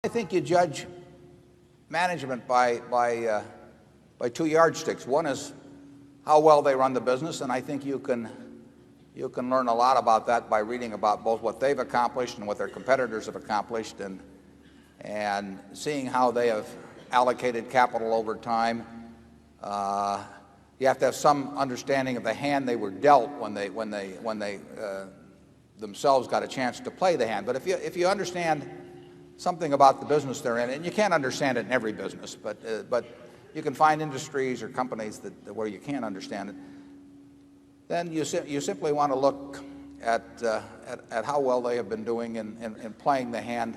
I think you judge management by two yardsticks. One is how well they run the business, and I think you can learn a lot about that by reading about both what they've accomplished and what their competitors have accomplished, and seeing how they have allocated capital over time. You have to have some understanding of the hand they were dealt when they themselves got a chance to play the hand. But if you understand something about the business they're in, and you can't understand it in every business, but you can find industries or companies where you can't understand it, then you simply want to look at how well they have been doing in playing the hand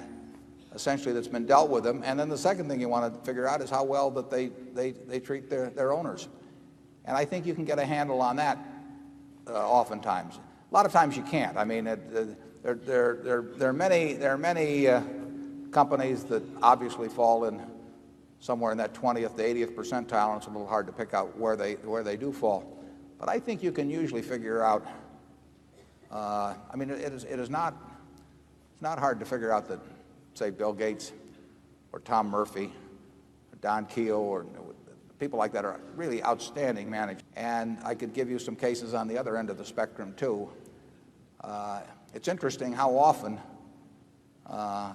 essentially that's been dealt with them. And then the second thing you want to figure out is how well that they treat their owners. And I think you can get a handle on that oftentimes. A lot of times you can't. I mean, there are many companies that obviously fall in somewhere in that 20th to 80th percentile, and it's a little hard to pick out where they do fall. But I think you can usually figure out. I mean, it's not hard to figure out that, say, Bill Gates or Tom Murphy or Don Keogh or people like that are really outstanding managers. And I could give you some cases on the other end of the spectrum too. It's interesting how often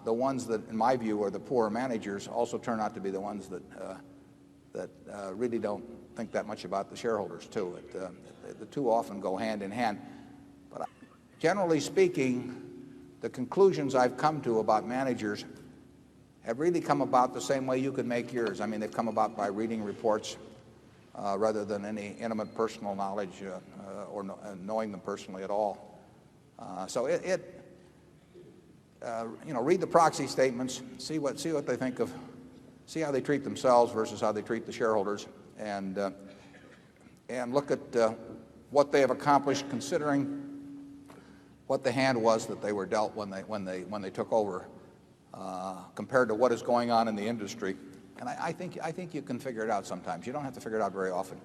the ones that, in my view, are the poor managers also turn out to be the ones that really don't think that much about the shareholders too. The two often go hand in hand. But generally speaking, the conclusions I've come to about managers have really come about the same way you could make yours. I mean, they've come about by reading reports rather than any intimate personal knowledge or knowing them personally at all. So read the proxy statements, see what they think of, see how they treat themselves versus how they treat the shareholders, and look at what they have accomplished considering what the hand was that they were dealt when they took over, compared to what is going on in the industry. And I think you can figure it out sometimes. You don't have to figure it out very often.